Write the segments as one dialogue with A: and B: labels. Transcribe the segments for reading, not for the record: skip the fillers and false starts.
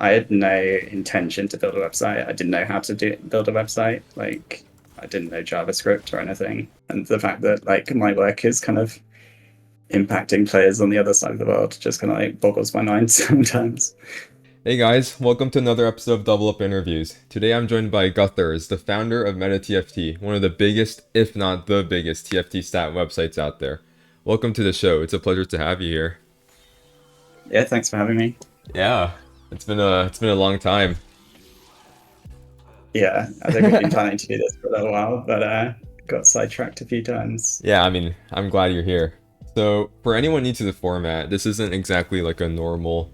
A: I had no intention to build a website. I didn't know how to build a website. Like, I didn't know JavaScript or anything. And the fact that like my work is kind of impacting players on the other side of the world just kind of like boggles my mind sometimes.
B: Hey guys, welcome to another episode of Double Up Interviews. Today I'm joined by Guthers, the founder of MetaTFT, one of the biggest, if not the biggest, TFT stat websites out there. Welcome to the show. It's a pleasure to have you here.
A: Yeah, thanks for having me.
B: Yeah, it's been a long time.
A: Yeah, I think I've been planning to do this for a little while, but got sidetracked a few times.
B: Yeah, I'm glad you're here. So, for anyone new to the format, this isn't exactly like a normal,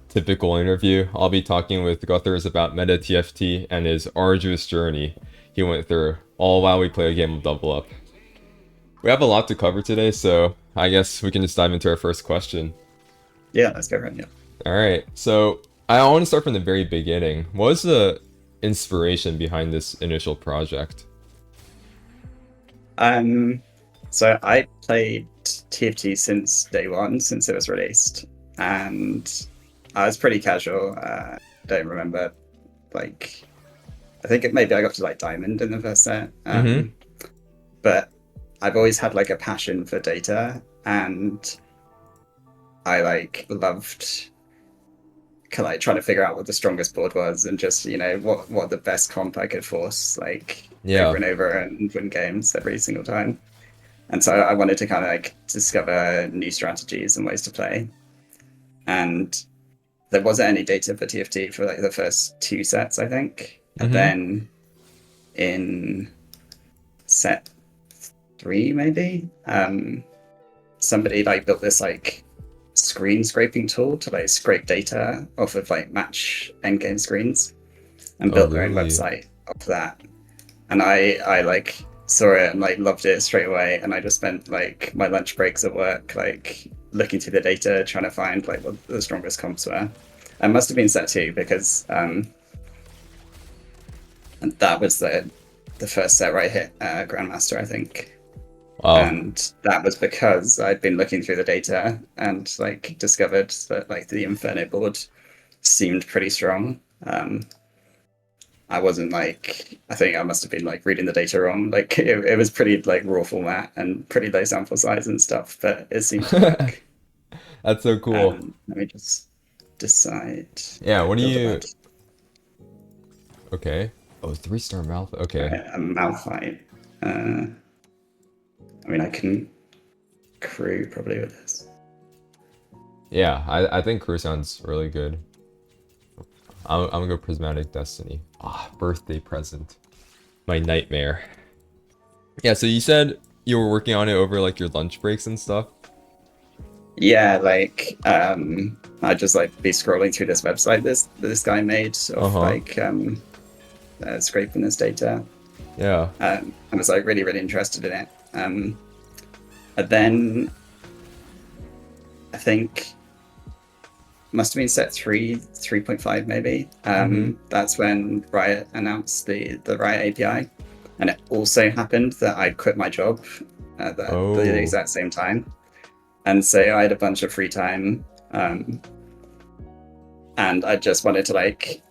B: typical interview. I'll be talking with Guthers about MetaTFT and his arduous journey he went through, all while we play a game of Double Up. We have a lot to cover today, so I guess we can just dive into our first question.
A: Yeah, let's go right now.
B: All right, so I want to start from the very beginning. What was the inspiration behind this initial project?
A: Um, so I played TFT since day one, since it was released, and I was pretty casual. Don't remember, like, I think maybe I got to like diamond in the first set.
B: Mm-hmm.
A: But I've always had like a passion for data, and I like loved like trying to figure out what the strongest board was, and just what the best comp I could force like over
B: Yeah.
A: and over and win games every single time. And so I wanted to kind of like discover new strategies and ways to play. And there wasn't any data for TFT for like the first two sets, I think. And
B: Mm-hmm.
A: then in set three, maybe, somebody like built this like screen scraping tool to like scrape data off of like match endgame screens and
B: Oh,
A: built their own
B: really?
A: website off that. And I like saw it and like loved it straight away. And I just spent like my lunch breaks at work like looking through the data, trying to find like what the strongest comps were. It must have been set two because and that was the first set where I hit Grandmaster, I think.
B: Wow.
A: And that was because I'd been looking through the data and like discovered that like the Inferno board seemed pretty strong. I wasn't like, I think I must have been like reading the data wrong. Like it was pretty like raw format and pretty low sample size and stuff, but it seemed to work.
B: That's so cool.
A: Let me just decide.
B: Yeah,
A: Yeah,
B: what do
A: build a
B: you...
A: bed.
B: Okay. Oh, three-star mouth. Okay.
A: Right, a Malphite. I mean, I can crew probably with this.
B: Yeah, I think crew sounds really good. I'm gonna go Prismatic Destiny. Ah, birthday present. My nightmare. Yeah, so you said you were working on it over like your lunch breaks and stuff?
A: Yeah, like I just like be scrolling through this website this guy made of
B: Uh-huh.
A: like scraping this data.
B: Yeah.
A: I was like really interested in it. And then I think must have been set 3.5 maybe.
B: Mm-hmm.
A: That's when Riot announced the Riot API, and it also happened that I quit my job at the
B: Oh.
A: exact same time, and so I had a bunch of free time, and I just wanted to like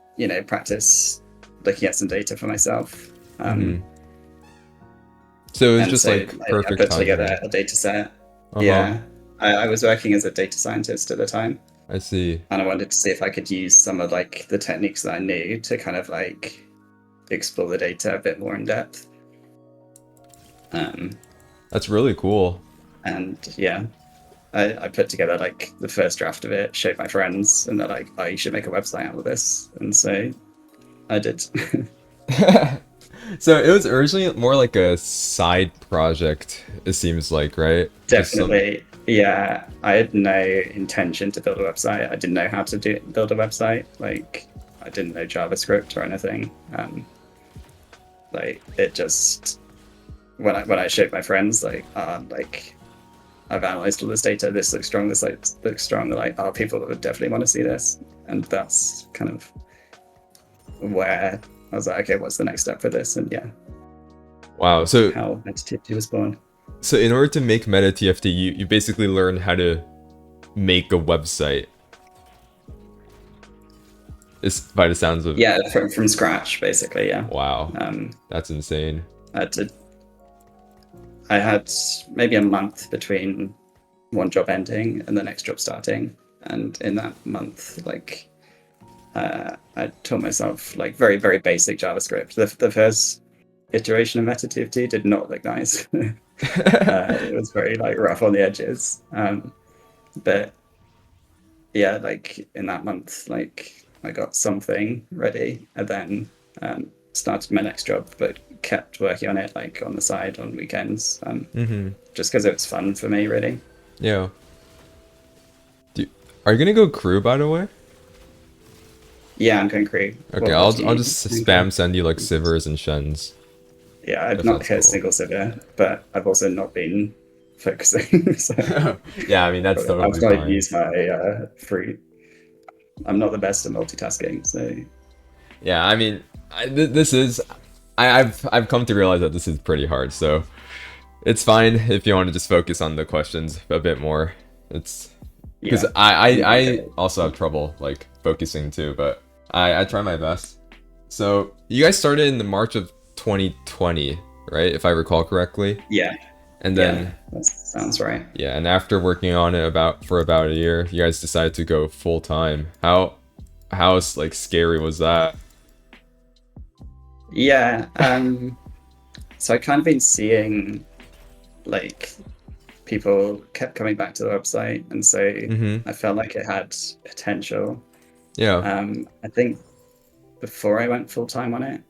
A: practice looking at some data for myself.
B: Mm-hmm. So it was
A: And
B: just
A: so
B: like
A: I
B: perfect
A: put
B: timing.
A: together a data set.
B: Uh-huh.
A: Yeah, I was working as a data scientist at the time,
B: I see.
A: and I wanted to see if I could use some of like the techniques that I knew to kind of like explore the data a bit more in depth. Um,
B: That's really cool.
A: and yeah, I put together like the first draft of it, showed my friends, and they're like, "Oh, you should make a website out of this." And so I did.
B: So it was originally more like a side project, it seems like, right? Just some...
A: Definitely, yeah. I had no intention to build a website. I didn't know how to build a website. Like, I didn't know JavaScript or anything. Like, it just when I showed my friends, like I've analyzed all this data. This looks strong. This like looks strong. They're like, oh, people would definitely want to see this. And that's kind of where I was like, okay, what's the next step for this? And yeah,
B: Wow.
A: that's
B: So
A: how MetaTFT was born.
B: so in order to make MetaTFT, you basically learn how to make a website. It's by the sounds of.
A: Yeah, from scratch, basically. Yeah.
B: Wow,
A: Um,
B: that's insane.
A: I did. I had maybe a month between one job ending and the next job starting, and in that month, like, I taught myself like very very basic JavaScript. The first iteration of MetaTFT did not look nice. It was very like rough on the edges. But yeah, like in that month, like I got something ready, and then started my next job, but kept working on it like on the side on weekends, just because it was fun for me, really.
B: Yeah. Do, are you gonna go crew, by the way?
A: Yeah, I'm going crew.
B: Okay,
A: What do
B: I'll
A: you
B: just
A: think?
B: spam send you like sivers and shens
A: Yeah, I've
B: if
A: not
B: that's
A: hit a
B: cool.
A: single severe, but I've also not been focusing. So
B: Yeah, I mean that's
A: I've
B: totally
A: not
B: fine.
A: used my free. I'm not the best at multitasking, so
B: Yeah, I mean, this is, I've come to realize that this is pretty hard. So it's fine if you want to just focus on the questions a bit more. It's because
A: yeah, I'm gonna get
B: I
A: it.
B: also have trouble like focusing too, but I try my best. So you guys started in the March of 2020, right? If I recall correctly.
A: Yeah,
B: And
A: yeah,
B: then
A: that sounds right.
B: yeah, and after working on it about a year, you guys decided to go full time. How like scary was that?
A: Yeah, so I kind of been seeing like people kept coming back to the website, and so
B: Mm-hmm.
A: I felt like it had potential.
B: Yeah.
A: I think before I went full time on it,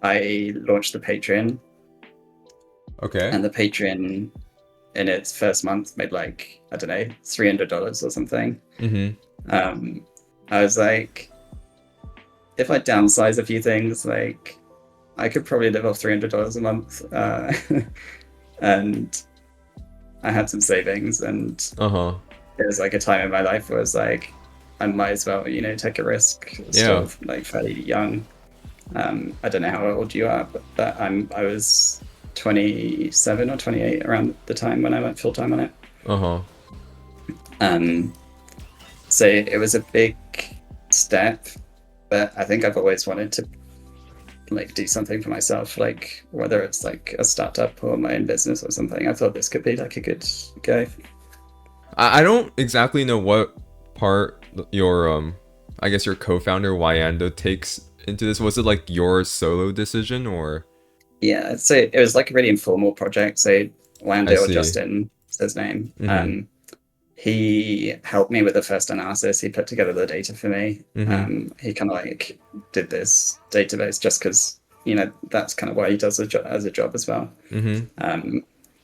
A: I launched the Patreon,
B: Okay.
A: and the Patreon in its first month made like I don't know $300 or something.
B: Mm-hmm.
A: Um, I was like, if I downsize a few things, like I could probably live off $300 a month, and I had some savings, and
B: Uh-huh.
A: there was like a time in my life where I was like, I might as well, take a risk.
B: Yeah.
A: Still like fairly young. I don't know how old you are, but I was 27 or 28 around the time when I went full time on it.
B: Uh-huh.
A: Um, so it was a big step, but I think I've always wanted to like do something for myself, like whether it's like a startup or my own business or something. I thought this could be like a good go.
B: I don't exactly know what part your I guess your co-founder Wyando takes into this. Was it like your solo decision or
A: Yeah, so it was like a really informal project. So
B: I
A: Lando or
B: see.
A: Justin is his name.
B: Mm-hmm.
A: He helped me with the first analysis. He put together the data for me.
B: Mm-hmm.
A: He kind of like did this database just because that's kind of what he does as a job as well.
B: Mm-hmm.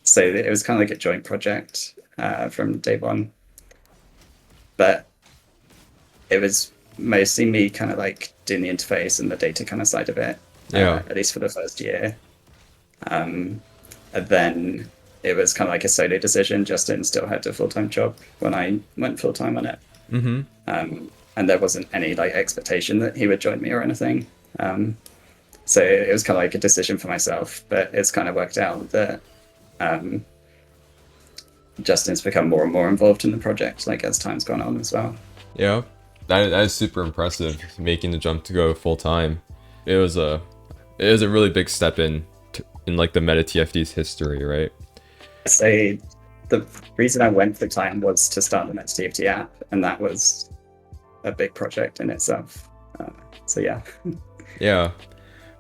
A: So it was kind of like a joint project from day one, but it was mostly me kind of like doing the interface and the data kind of side of it,
B: Yeah.
A: at least for the first year. And then it was kind of like a solo decision. Justin still had a full-time job when I went full-time on it.
B: Mm-hmm.
A: And there wasn't any like expectation that he would join me or anything. So it was kind of like a decision for myself, but it's kind of worked out that Justin's become more and more involved in the project, like as time's gone on as well.
B: Yeah. That is super impressive, making the jump to go full time. It was a really big step in like the Meta TFT's history, right?
A: So the reason I went full time was to start the MetaTFT app, and that was a big project in itself. So yeah.
B: Yeah.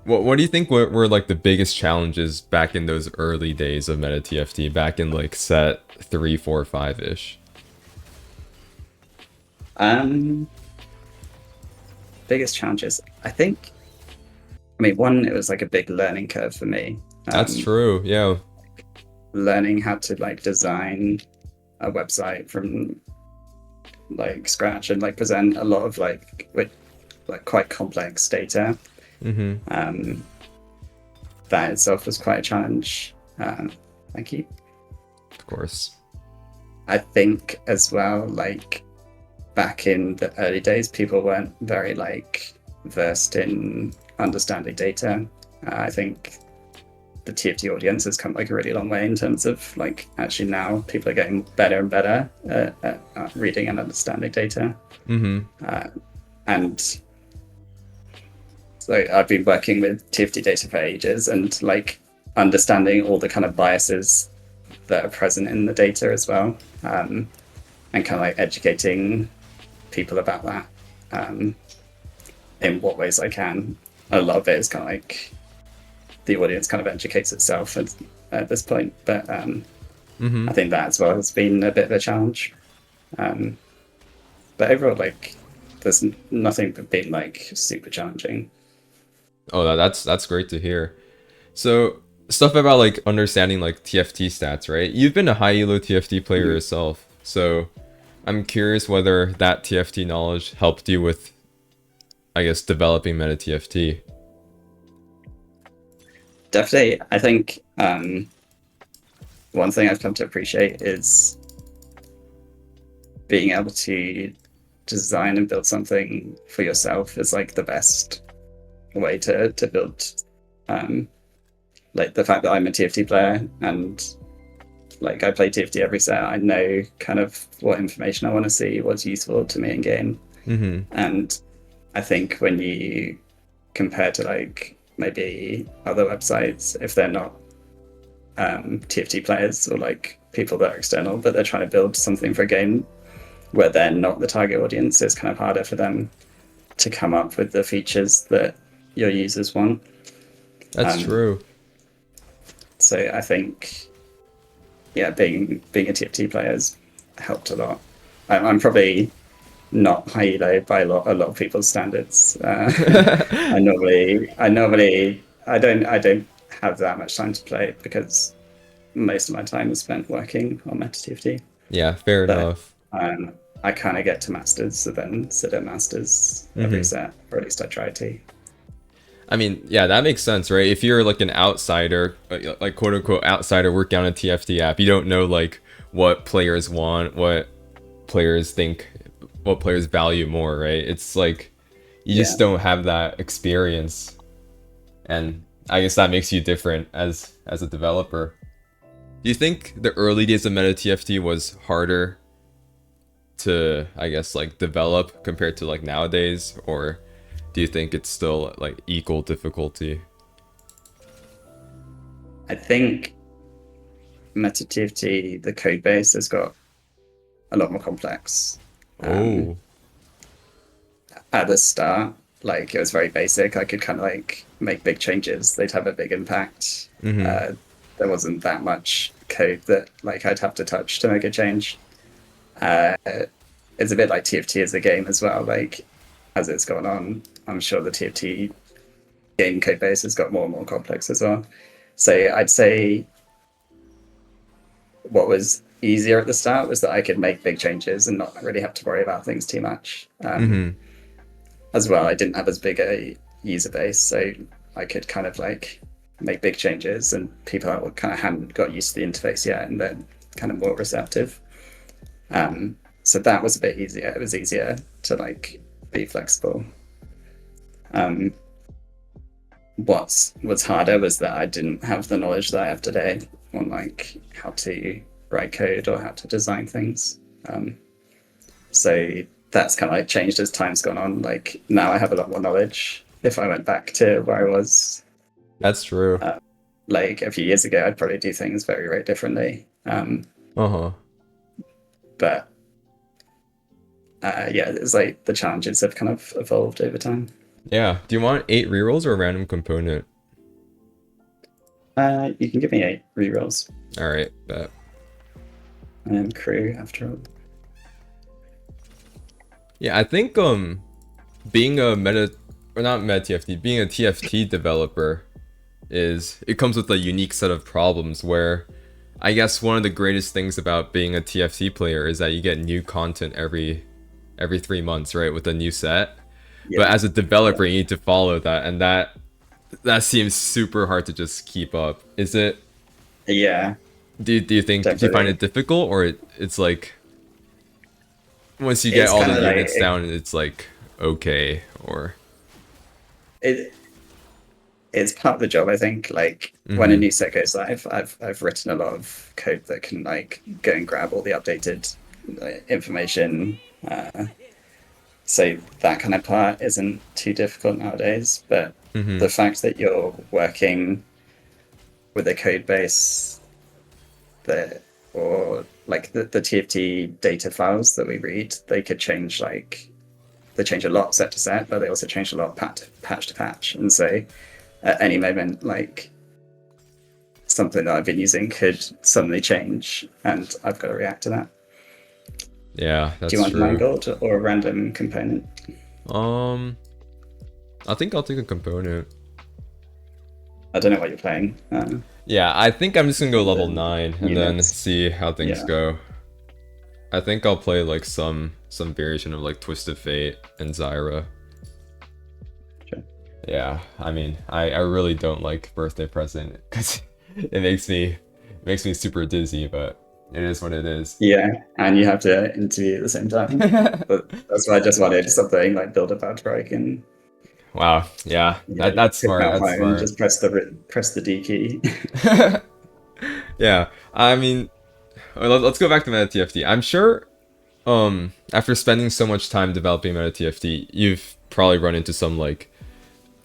B: What do you think were like the biggest challenges back in those early days of Meta TFT, back in like set 3, 4, 5 ish?
A: Biggest challenges, I think. I mean, one, it was like a big learning curve for me.
B: That's true. Yeah.
A: Learning how to like design a website from like scratch and like present a lot of like quite complex data.
B: Mm-hmm.
A: That itself was quite a challenge. Thank you.
B: Of course.
A: I think as well, like back in the early days, people weren't very like versed in understanding data. I think the TFT audience has come like a really long way in terms of like actually now people are getting better and better at reading and understanding data.
B: Mm-hmm.
A: And so I've been working with TFT data for ages, and like understanding all the kind of biases that are present in the data as well, and kind of like educating people about that, in what ways I can. A lot of it is kind of like the audience kind of educates itself at this point, but
B: Mm-hmm.
A: I think that as well has been a bit of a challenge. Um, but overall, like, there's nothing but been like super challenging.
B: Oh, that's great to hear. So stuff about like understanding like TFT stats, right? You've been a high elo TFT player
A: Mhm.
B: yourself, so I'm curious whether that TFT knowledge helped you with, I guess, developing MetaTFT.
A: Definitely, I think one thing I've come to appreciate is being able to design and build something for yourself is like the best way to build. Um, like the fact that I'm a TFT player and like I play TFT every set, I know kind of what information I want to see, what's useful to me in game,
B: Mm-hmm.
A: and I think when you compare to like maybe other websites, if they're not TFT players or like people that are external, but they're trying to build something for a game where they're not the target audience, it's kind of harder for them to come up with the features that your users want.
B: That's
A: Um,
B: true.
A: so I think, yeah, being a TFT player has helped a lot. I'm probably not high elo by a lot of people's standards. I don't have that much time to play because most of my time is spent working on MetaTFT.
B: Yeah, fair
A: But
B: enough.
A: I kind of get to masters, so then sit at masters every
B: Mm-hmm.
A: set, or at least I try to.
B: I mean, yeah, that makes sense, right? If you're like an outsider, like quote unquote outsider working on a TFT app, you don't know like what players want, what players think, what players value more, right? It's like you
A: Yeah,
B: just don't have that experience, and I guess that makes you different as a developer. Do you think the early days of MetaTFT was harder to, I guess, like develop compared to like nowadays, or do you think it's still like equal difficulty?
A: I think MetaTFT, the code base has got a lot more complex. Um,
B: Oh.
A: at the start, like it was very basic. I could kind of like make big changes; they'd have a big impact.
B: Mm-hmm.
A: Uh, there wasn't that much code that like I'd have to touch to make a change. Uh, it's a bit like TFT as a game as well. Like as it's gone on, I'm sure the TFT game code base has got more and more complex as well. So I'd say what was easier at the start was that I could make big changes and not really have to worry about things too much.
B: Mm-hmm.
A: As well, I didn't have as big a user base, so I could kind of like make big changes, and people kind of hadn't got used to the interface yet, and then kind of more receptive. So that was a bit easier. It was easier to like be flexible. Um, what's harder was that I didn't have the knowledge that I have today on like how to write code or how to design things. So that's kind of like changed as time's gone on. Like now I have a lot more knowledge. If I went back to where I was
B: That's true.
A: like a few years ago, I'd probably do things very, very differently.
B: Uh-huh.
A: But yeah, it's like the challenges have kind of evolved over time.
B: Yeah. Do you want 8 rerolls or a random component?
A: You can give me 8 rerolls.
B: All right, bet.
A: I am crew after all.
B: Yeah, I think being a meta or not meta TFT, being a TFT developer is it comes with a unique set of problems where I guess one of the greatest things about being a TFT player is that you get new content every 3 months, right, with a new set. But
A: Yeah,
B: as a developer, you need to follow that, and that seems super hard to just keep up. Is it?
A: yeah,
B: Do you find
A: definitely.
B: it difficult, or it's like once you get
A: It's
B: all
A: kind
B: the
A: of like
B: units down, it's like okay, or
A: it. It's part of the job, I think. Like when a
B: mm-hmm.
A: new set goes live, I've written a lot of code that can like go and grab all the updated information, So that kind of part isn't too difficult nowadays, but
B: Mm-hmm.
A: the fact that you're working with a code base that, or like the TFT data files that we read, they could change, like they change a lot set to set, but they also change a lot patch to patch. And so at any moment, like something that I've been using could suddenly change, and I've got to react to that.
B: Yeah,
A: Do you
B: that's
A: want
B: true.
A: Mangold or a random component?
B: Um, I think I'll take a component.
A: I don't know what you're playing.
B: Yeah, I think I'm just gonna go level
A: The
B: 9 and then
A: units.
B: see how things
A: Yeah.
B: go. I think I'll play like some variation of like Twisted Fate and Zyra.
A: Sure.
B: Yeah, I mean, I really don't like birthday present because it makes me super dizzy, but it is what it is.
A: Yeah, and you have to interview at the same time. But that's why I just wanted something like build a badge break and
B: Wow, yeah,
A: you know,
B: that's
A: pick
B: smart.
A: that
B: That's
A: phone and
B: smart.
A: just press the D key.
B: Yeah, I mean, let's go back to MetaTFT. I'm sure, after spending so much time developing MetaTFT, you've probably run into some like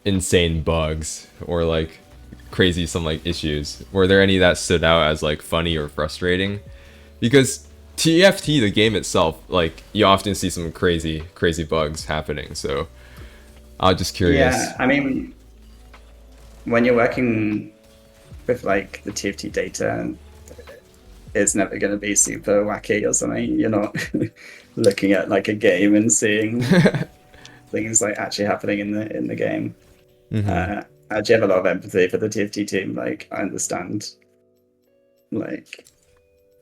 B: insane bugs or like crazy some like issues. Were there any that stood out as like funny or frustrating? Because TFT, the game itself, like you often see some crazy bugs happening. So I was just curious.
A: Yeah, I mean, when you're working with like the TFT data, it's never going to be super wacky or something. You're not looking at like a game and seeing things like actually happening in the game.
B: Mm-hmm.
A: I actually have a lot of empathy for the TFT team. Like, I understand like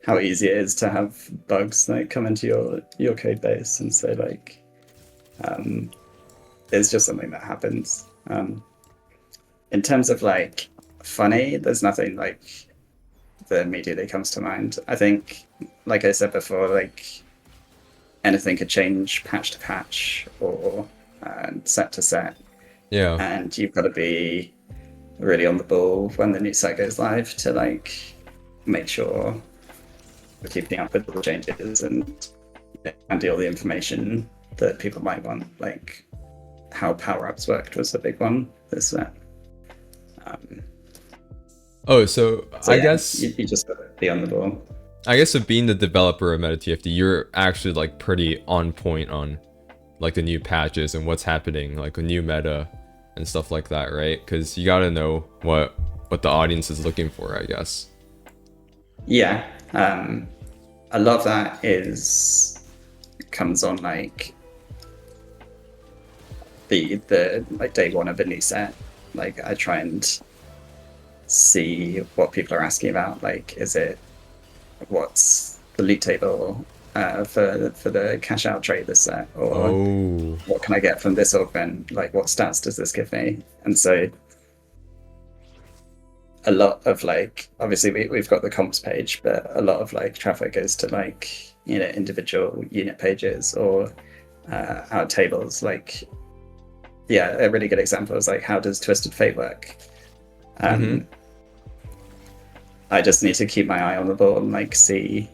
A: how easy it is to have bugs like come into your code base, and so like um, it's just something that happens. In terms of like funny, there's nothing like that immediately comes to mind. I think, like I said before, like anything could change patch to patch or set to set,
B: Yeah.
A: and you've got to be really on the ball when the new set goes live to like make sure we're keeping up with the changes and deal the information that people might want. Like how power ups worked was the big one this set. Um,
B: Oh, so
A: so
B: I
A: yeah,
B: guess
A: you just got to be on the ball.
B: I guess with being the developer of MetaTFT, you're actually like pretty on point on like the new patches and what's happening, like a new meta and stuff like that, right? Because you gotta know what the audience is looking for, I guess.
A: Yeah, a lot of that is comes on like the like day one of a new set. Like I try and see what people are asking about. Like, is it what's the loot table for the cash out trade this set, or
B: Oh.
A: what can I get from this augment? Like, what stats does this give me? And so a lot of like obviously we've got the comps page, but a lot of like traffic goes to like individual unit pages or our tables. Like yeah, a really good example is like how does Twisted Fate work?
B: Mm-hmm.
A: Um, I just need to keep my eye on the ball and like see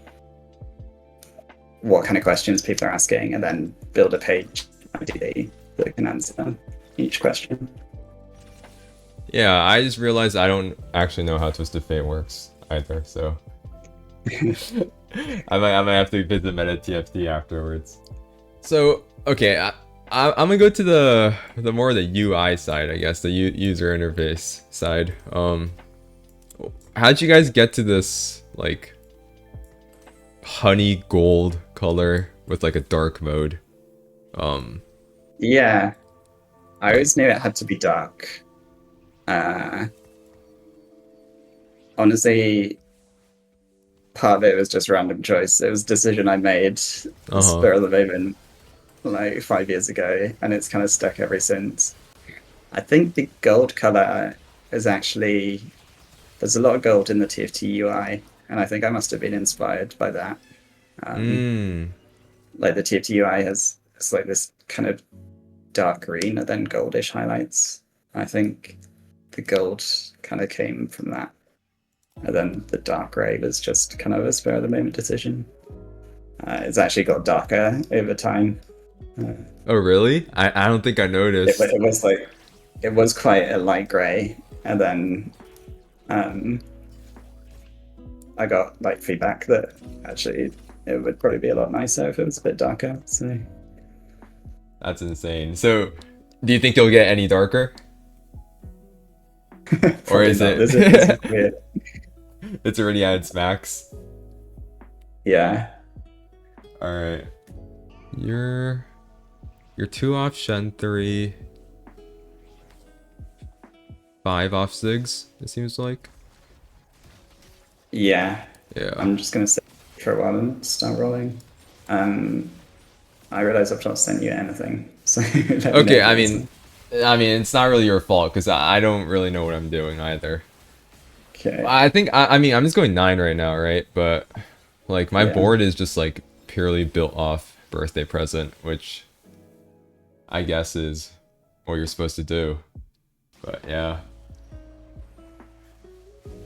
A: what kind of questions people are asking, and then build a page ideally that can answer each question.
B: Yeah, I just realized I don't actually know how Twisted Fate works either, so I might have to visit MetaTFT afterwards. So okay, I'm gonna go to the more the UI side, I guess, the user interface side. How'd you guys get to this like honey gold color with like a dark mode?
A: Yeah, I
B: Like,
A: always knew it had to be dark. Uh, honestly, part of it was just random choice. It was a decision I made
B: uh-huh.
A: spur of the moment like 5 years ago, and it's kind of stuck ever since. I think the gold color is actually there's a lot of gold in the TFT UI, and I think I must have been inspired by that. Um,
B: Mm.
A: like the TFT UI has it's like this kind of dark green and then goldish highlights. I think the gold kind of came from that, and then the dark gray was just kind of a spur of the moment decision. It's actually got darker over time. Uh,
B: Oh, really? I don't think I noticed.
A: it was like it was quite a light grey, and then um, I got like feedback that actually it would probably be a lot nicer if it was a bit darker. So
B: That's insane. So, do you think you'll get any darker? Or
A: probably
B: is
A: not.
B: it
A: This is weird.
B: it's already at its max?
A: Yeah,
B: Alright. You're 2 off Shen 3, 5 off Ziggs, it seems like.
A: yeah.
B: Yeah.
A: I'm just gonna sit for a while and start rolling. Um, I realize I've not sent you anything, so let me know
B: Okay,
A: if
B: I
A: you want
B: mean,
A: some.
B: it's not really your fault because I don't really know what I'm doing either.
A: Okay,
B: I think I mean I'm just going 9 right now, right? But like my
A: yeah.
B: board is just like purely built off birthday present, which I guess is what you're supposed to do. But yeah.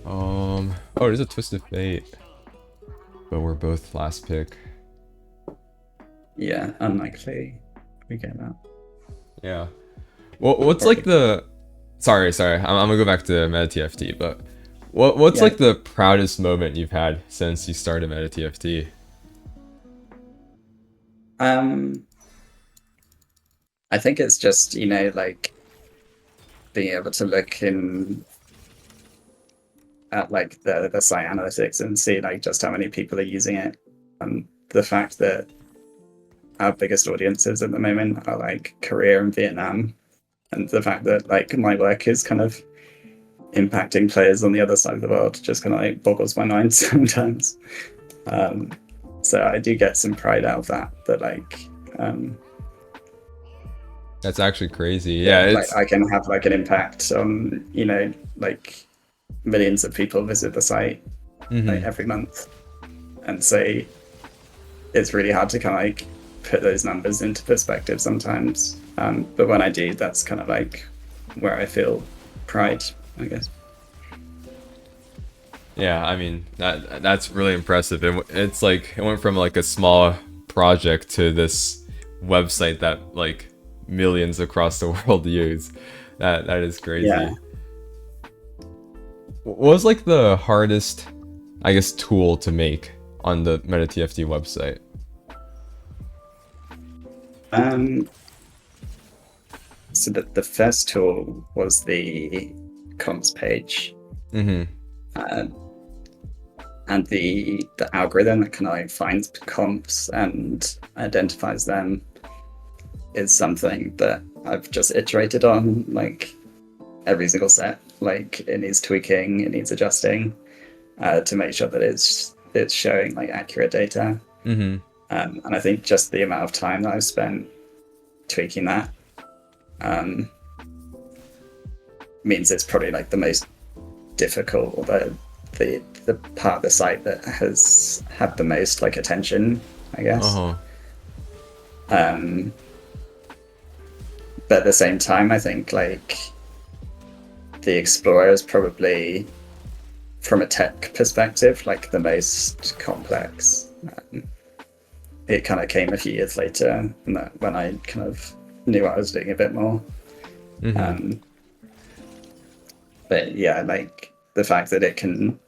B: Oh, there's a twist of fate. But we're both last pick.
A: Yeah, unlikely we get that.
B: Yeah. Well, what's like
A: Probably.
B: the? Sorry. I'm gonna go back to MetaTFT, but what's
A: Yeah.
B: like the proudest moment you've had since you started MetaTFT?
A: Um, I think it's just, like being able to look in at like the site analytics and see like just how many people are using it. The fact that our biggest audiences at the moment are like Korea and Vietnam, and the fact that like my work is kind of impacting players on the other side of the world just kind of like boggles my mind sometimes. Um, so I do get some pride out of that. That like,
B: That's actually crazy.
A: yeah,
B: Yeah,
A: like
B: it's.
A: I can have like an impact on like millions of people visit the site like
B: Mhm.
A: every month, and so it's really hard to kind of like put those numbers into perspective sometimes. But when I do, that's kind of like where I feel pride, I guess.
B: Yeah, I mean that's really impressive. It's like it went from like a small project to this website that like millions across the world use. That is
A: Yeah.
B: crazy. What was like the hardest, I guess, tool to make on the MetaTFT website?
A: Um, so the first tool was the comps page,
B: Mm-hmm.
A: uh, and the algorithm that kind of like finds comps and identifies them is something that I've just iterated on like every single set. Like it needs tweaking, it needs adjusting to make sure that it's showing like accurate data.
B: Mm-hmm.
A: And I think just the amount of time that I've spent tweaking that um, means it's probably like the most difficult or the part of the site that has had the most like attention, I guess.
B: Uh-huh.
A: Um, but at the same time, I think like the Explorer is probably, from a tech perspective, like the most complex. It kind of came a few years later, when I kind of knew I was doing a bit more.
B: Mm-hmm.
A: Um, but yeah, like the fact that it can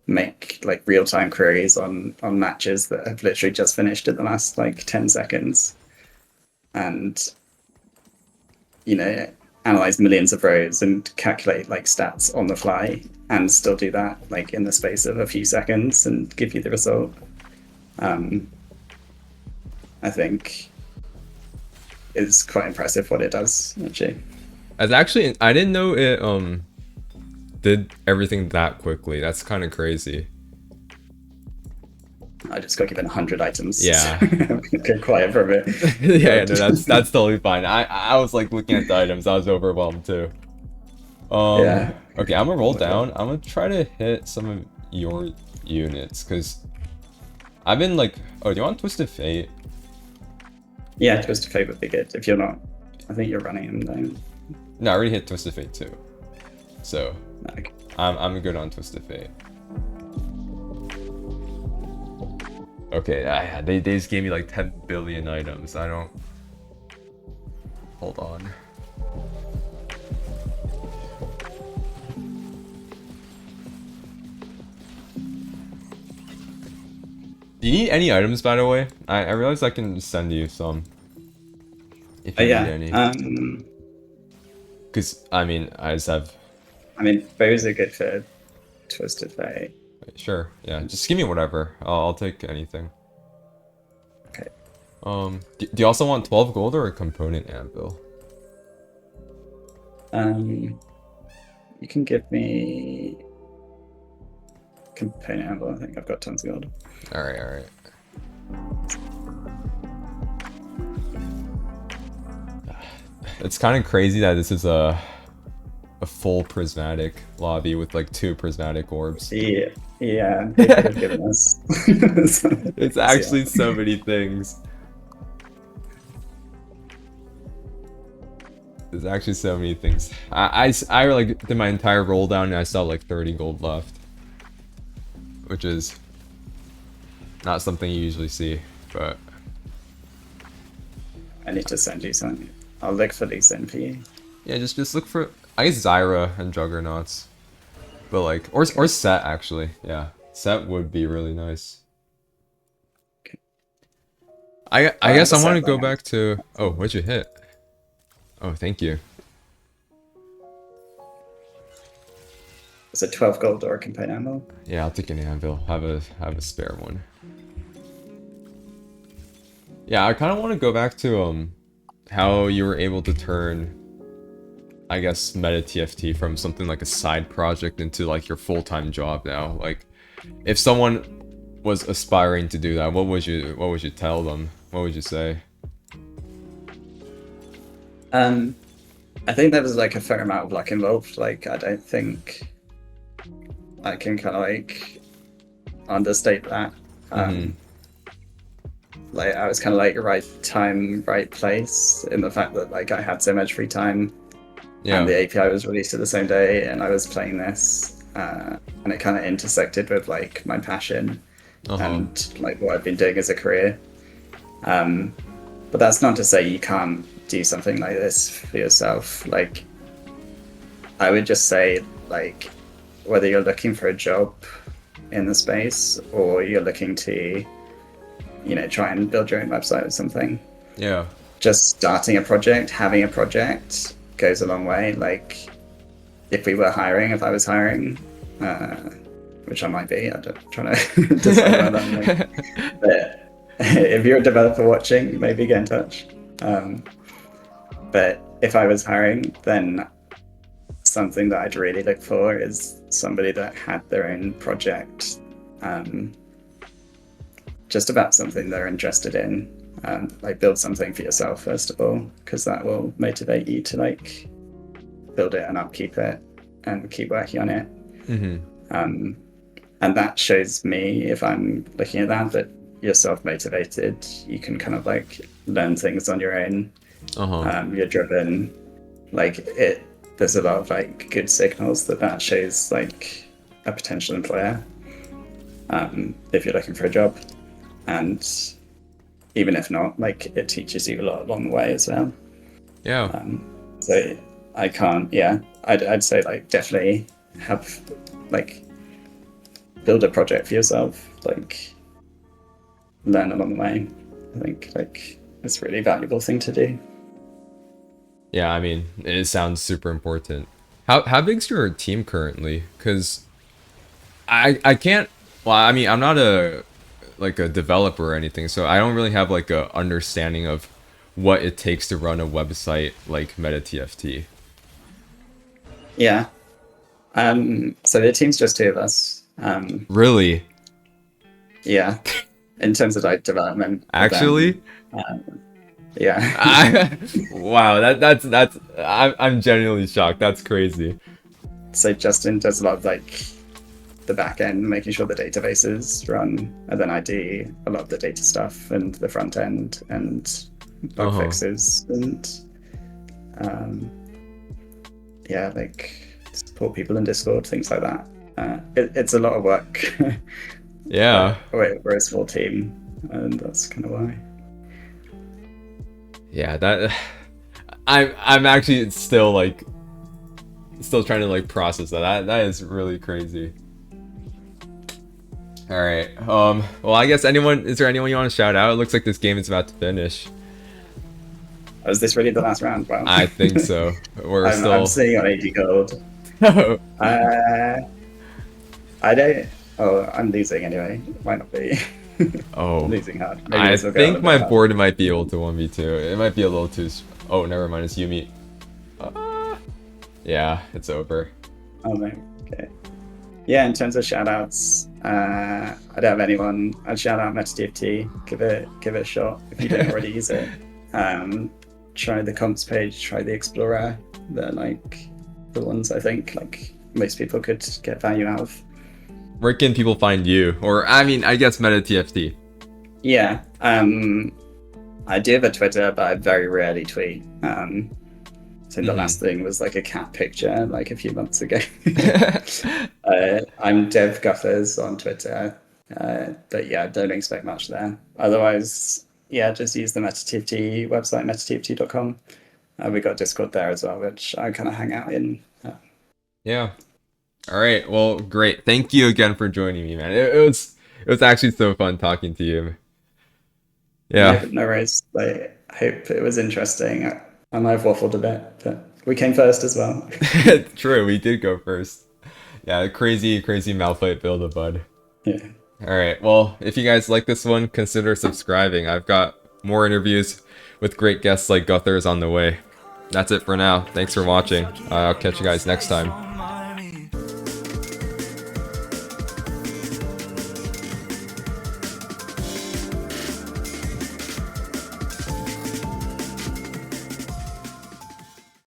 A: make like real-time queries on matches that have literally just finished in the last like 10 seconds, and analyze millions of rows and calculate like stats on the fly, and still do that like in the space of a few seconds and give you the result. um, I think is quite impressive what it does actually.
B: As actually, I didn't know it did everything that quickly. That's kind of crazy.
A: I just got given 100 items.
B: Yeah.
A: Go quiet for a bit.
B: Yeah,
A: But
B: no, that's totally fine. I was like looking at the items. I was overwhelmed too.
A: yeah.
B: Okay, I'm gonna roll down. I'm gonna try to hit some of your units because I've been like, oh, do you want Twisted Fate?
A: Yeah, Twisted Fate would be good. If you're not, I think you're running them though.
B: No, I already hit Twisted Fate too. So
A: Okay.
B: I'm good on Twisted Fate. Okay, they just gave me like 10 billion items. I Hold on. Do you need any items, by the way? I realize I can send you some if you need
A: Yeah.
B: any. Because, I mean, I just have...
A: I mean, bows are good for Twisted Fate.
B: Sure, yeah. Just give me whatever. I'll take anything.
A: Okay.
B: Do you also want 12 gold or a component anvil?
A: You can give me component anvil. I think I've got tons of gold.
B: Alright, alright. It's kind of crazy that this is a full prismatic lobby with like 2 prismatic orbs.
A: Yeah, yeah, they could have given us.
B: It's actually so many things. There's actually so many things. I like did my entire roll down and I still have like 30 gold left, which is not something you usually see, but
A: I need to send you something. I'll look for these in for you.
B: yeah, just look for, I guess, Zyra and Juggernauts, but like or Set actually. Yeah, Set would be really nice.
A: Okay.
B: I guess I want to go back to, oh, what'd you hit? Oh, thank you.
A: Is it 12 gold or a component anvil?
B: Yeah, I'll take an anvil. Have a spare one. Yeah, I kind of want to go back to how you were able to turn, I guess, MetaTFT from something like a side project into like your full-time job now. Like, if someone was aspiring to do that, what would you tell them? What would you say?
A: I think there was like a fair amount of luck involved. Like, I don't think I can kind of like understate that. Like, I was kind of like right time, right place in the fact that like I had so much free time, and the API was released at the same day, and I was playing this, and it kind of intersected with like my passion and like what I've been doing as a career. But that's not to say you can't do something like this for yourself. Like, I would just say, like, whether you're looking for a job in the space or you're looking to, you know, try and build your own website or something.
B: Yeah.
A: Just starting a project, having a project goes a long way. Like, if I was hiring, which I might be, I'm trying to decide about that. Like, but if you're a developer watching, maybe get in touch. But if I was hiring, then something that I'd really look for is somebody that had their own project, just about something they're interested in. Like, build something for yourself first of all, because that will motivate you to like build it and upkeep it and keep working on it. And that shows me, if I'm looking at that you're self-motivated, you can kind of like learn things on your own. You're driven. Like, there's a lot of like good signals that shows like a potential employer, if you're looking for a job. And even if not, like, it teaches you a lot along the way as well.
B: Yeah.
A: So I can't, I'd say like definitely have like build a project for yourself, like learn along the way. I think like it's a really valuable thing to do.
B: Yeah, I mean, it sounds super important. How big's your team currently? Because I can't, well, I mean, I'm not a developer or anything, so I don't really have like a understanding of what it takes to run a website like MetaTFT.
A: Yeah. So the team's just 2 of us.
B: Really?
A: Yeah. In terms of like development.
B: Actually?
A: Yeah.
B: Wow, that's I'm genuinely shocked. That's crazy.
A: So Justin does a lot of like the back end, making sure the databases run, and then I do a lot of the data stuff and the front end and bug fixes and like support people in Discord, things like that. It's a lot of work.
B: Yeah.
A: We're a small team, and that's kind of why.
B: Yeah, that I'm actually still like trying to like process that. That is really crazy. All right. Well, I guess is there anyone you want to shout out? It looks like this game is about to finish.
A: Was this really the last round? Wow.
B: I think so. We're
A: I'm sitting on 80 gold. I don't. Oh, I'm losing anyway. Might not be.
B: Oh.
A: Losing hard. Maybe
B: I
A: this will go
B: think
A: a
B: my
A: bit
B: board might be able to 1v2. It might be a little too. Oh, never mind. It's Yumi. Yeah, it's over.
A: Oh no. Okay. Yeah, in terms of shoutouts, I don't have anyone. I'd shout out MetaTFT. Give it a shot if you don't already use it. Try the comps page. Try the Explorer. They're like the ones I think like most people could get value out of.
B: Where can people find you? Or I mean, I guess MetaTFT.
A: Yeah. I do have a Twitter, but I very rarely tweet. I think the last thing was like a cat picture like a few months ago. I'm Dev Guthers on Twitter, but yeah, don't expect much there. Otherwise, yeah, just use the MetaTFT website, metatft.com. We got Discord there as well, which I kind of hang out in.
B: Yeah. All right. Well, great. Thank you again for joining me, man. It was actually so fun talking to you. Yeah.
A: No worries. I hope it was interesting. I might have waffled a bit, but we came first as well.
B: True, we did go first. Yeah, crazy Malphite build a bud.
A: Yeah.
B: All right. Well, if you guys like this one, consider subscribing. I've got more interviews with great guests like Guthers on the way. That's it for now. Thanks for watching. I'll catch you guys next time.